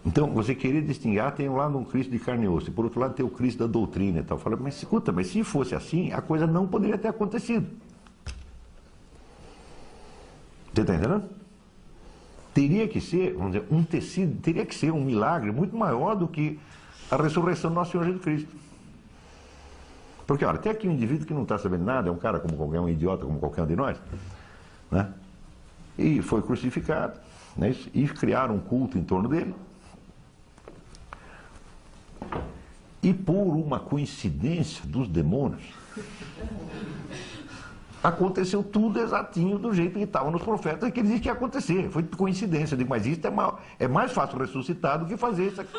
Então, você querer distinguir, tem um lado um Cristo de carne e osso, e por outro lado tem o Cristo da doutrina e tal. Fala, mas escuta, mas se fosse assim, a coisa não poderia ter acontecido. Você está entendendo? Teria que ser, vamos dizer, um tecido, teria que ser um milagre muito maior do que a ressurreição do nosso Senhor Jesus Cristo. Porque, olha, tem aqui um indivíduo que não está sabendo nada, é um cara como qualquer um idiota, como qualquer um de nós, né? E foi crucificado, né? E criaram um culto em torno dele. E por uma coincidência dos demônios, aconteceu tudo exatinho do jeito que estava nos profetas e que eles diziam que ia acontecer. Foi coincidência. Eu digo, mas isso é mais fácil ressuscitar do que fazer isso aqui.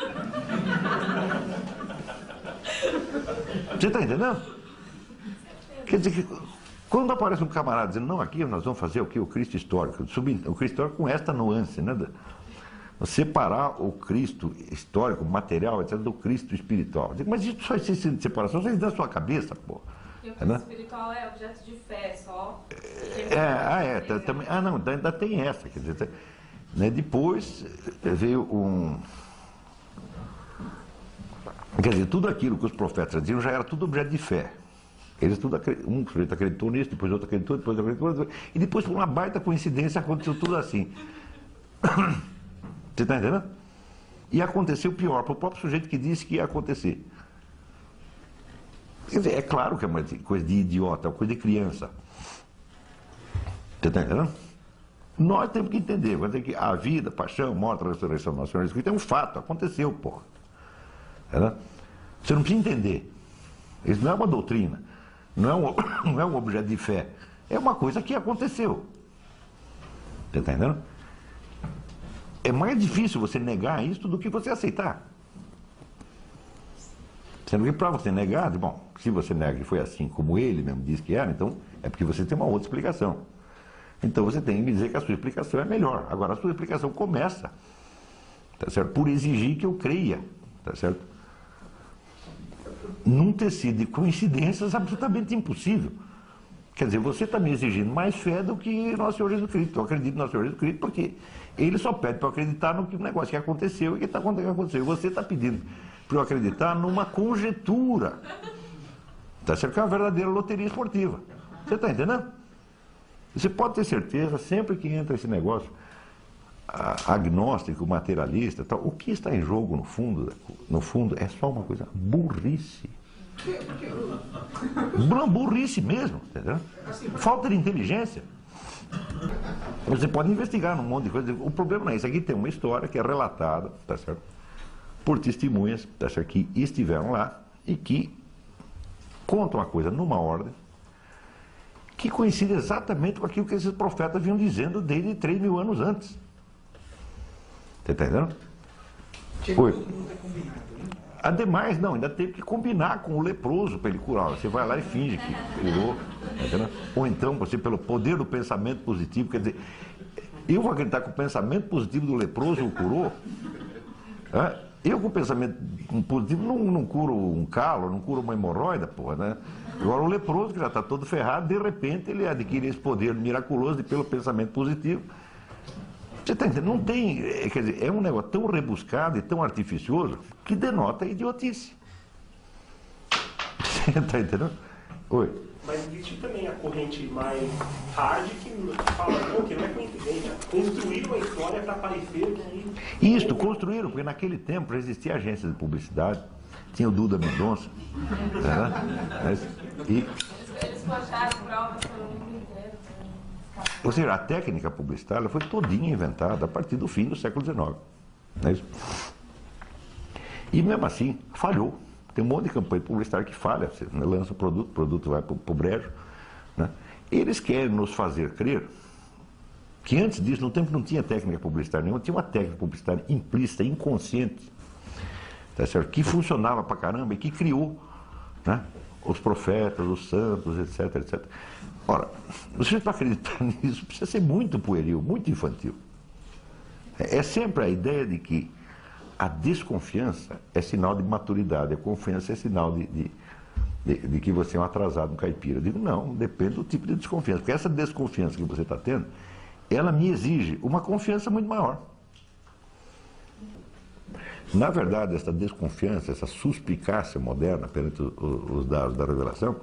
Você está entendendo? Quer dizer que quando aparece um camarada dizendo, não, aqui nós vamos fazer o que? O Cristo histórico. O Cristo histórico com esta nuance, né? Separar o Cristo histórico, material, etc., do Cristo espiritual. Eu digo, mas isso só existe de separação, isso é da sua cabeça, pô. E o Cristo espiritual é objeto de fé, só? Também, não, ainda tem essa, quer dizer, né, depois veio quer dizer, tudo aquilo que os profetas diziam já era tudo objeto de fé. Eles tudo um sujeito acreditou nisso, depois outro acreditou, depois acreditou, e depois por uma baita coincidência aconteceu tudo assim. Você está entendendo? E aconteceu pior, para o próprio sujeito que disse que ia acontecer. Quer dizer, é claro que é uma coisa de idiota, é uma coisa de criança. Você está entendendo? Nós temos que entender, vai dizer que a vida, a paixão, a morte, a ressurreição do nosso Senhor Jesus Cristo é um fato, aconteceu, porra. Tá? Você não precisa entender. Isso não é uma doutrina, não é um objeto de fé, é uma coisa que aconteceu. Você está entendendo? É mais difícil você negar isso do que você aceitar. Sendo que para você negar, bom, se você nega que foi assim como ele mesmo disse que era, então é porque você tem uma outra explicação. Então você tem que me dizer que a sua explicação é melhor. Agora a sua explicação começa, tá certo? Por exigir que eu creia, tá certo? Num tecido de coincidências absolutamente impossível. Quer dizer, você está me exigindo mais fé do que Nosso Senhor Jesus Cristo. Eu acredito no Nosso Senhor Jesus Cristo porque ele só pede para eu acreditar no negócio que aconteceu e que está acontecendo. Você está pedindo para eu acreditar numa conjectura. Está certo que é uma verdadeira loteria esportiva. Você está entendendo? Você pode ter certeza, sempre que entra esse negócio agnóstico, materialista, tal, o que está em jogo no fundo é só uma coisa, burrice. Burrice mesmo, entendeu? Falta de inteligência. Você pode investigar num monte de coisa. O problema não é isso. Aqui tem uma história que é relatada, tá certo? Por testemunhas, tá certo? Que estiveram lá e que contam a coisa numa ordem que coincide exatamente com aquilo que esses profetas vinham dizendo desde 3.000 anos antes. Você está entendendo? Oi. Ademais, não, ainda teve que combinar com o leproso para ele curar. Você vai lá e finge que curou, tá, ou então você, pelo poder do pensamento positivo, quer dizer, eu vou acreditar que o pensamento positivo do leproso o curou? Eu com o pensamento positivo não curo um calo, não curo uma hemorroida, porra, né? Agora o leproso, que já está todo ferrado, de repente ele adquire esse poder miraculoso pelo pensamento positivo. Você está entendendo? Não tem, quer dizer, é um negócio tão rebuscado e tão artificioso que denota idiotice. Você está entendendo? Oi. Mas existe também a corrente mais hard que fala, não, que não é coincidência. Construíram a história para parecer que... Isso, construíram, porque naquele tempo já existia agência de publicidade, tinha o Duda Mendonça, né? Eles forjaram provas pelo mundo inteiro. Ou seja, a técnica publicitária foi todinha inventada a partir do fim do século XIX. Não é isso? E mesmo assim, falhou. Tem um monte de campanha publicitária que falha. Você lança o produto vai para o brejo. Né? Eles querem nos fazer crer que antes disso, no tempo não tinha técnica publicitária nenhuma, tinha uma técnica publicitária implícita, inconsciente, tá certo? Que funcionava pra caramba e que criou, né, os profetas, os santos, etc, etc. Ora, você para acreditar nisso precisa ser muito pueril, muito infantil. É sempre a ideia de que a desconfiança é sinal de maturidade, a confiança é sinal de que você é um atrasado, um caipira. Eu digo, não, depende do tipo de desconfiança, porque essa desconfiança que você está tendo, ela me exige uma confiança muito maior. Na verdade, essa desconfiança, essa suspicácia moderna perante os dados da revelação,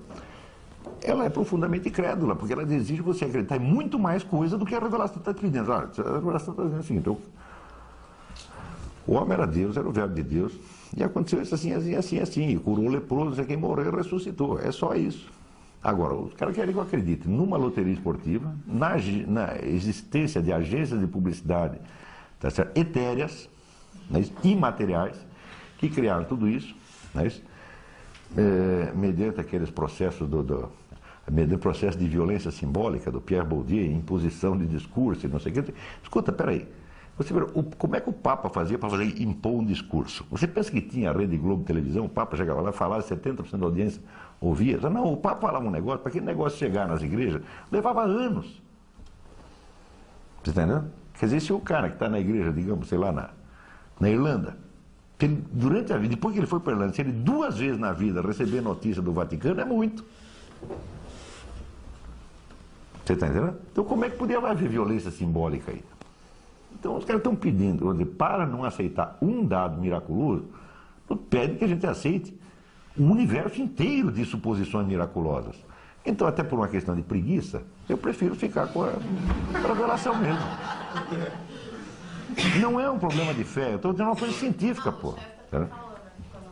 ela é profundamente incrédula, porque ela exige você acreditar em muito mais coisa do que a revelação está te pedindo. A revelação está dizendo o seguinte: o homem era Deus, era o verbo de Deus, e aconteceu isso assim, assim, assim, assim, e curou o leproso, não sei quem, morreu e ressuscitou. É só isso. Agora, os caras querem que eu acredite numa loteria esportiva, na existência de agências de publicidade, tá certo, etéreas, imateriais, que criaram tudo isso, mediante aqueles processos mediante o processo de violência simbólica do Pierre Bourdieu, imposição de discurso e não sei o que. Escuta, peraí, você vê, como é que o Papa fazia para impor um discurso? Você pensa que tinha a Rede Globo Televisão, o Papa chegava lá e falava, 70% da audiência ouvia? Não, o Papa falava um negócio, para aquele negócio chegar nas igrejas, levava anos. Você está entendendo? Quer dizer, se o cara que está na igreja, digamos, sei lá, na Irlanda, durante a vida, depois que ele foi para a Irlanda, se ele 2 vezes na vida receber notícia do Vaticano, é muito. Você está entendendo? Então como é que podia haver violência simbólica aí? Então os caras estão pedindo, para não aceitar um dado miraculoso, pedem que a gente aceite um universo inteiro de suposições miraculosas. Então, até por uma questão de preguiça, eu prefiro ficar com a revelação mesmo. Não é um problema de fé, eu estou dizendo uma coisa científica, pô. Quando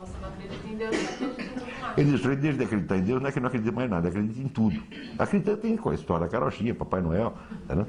você não acredita em Deus, você acredita em tudo mais. Ele disse, desde de acreditar em Deus, não é que não acredita mais nada, acredita em tudo. Acredita em qual? História da carochinha, Papai Noel, entendeu?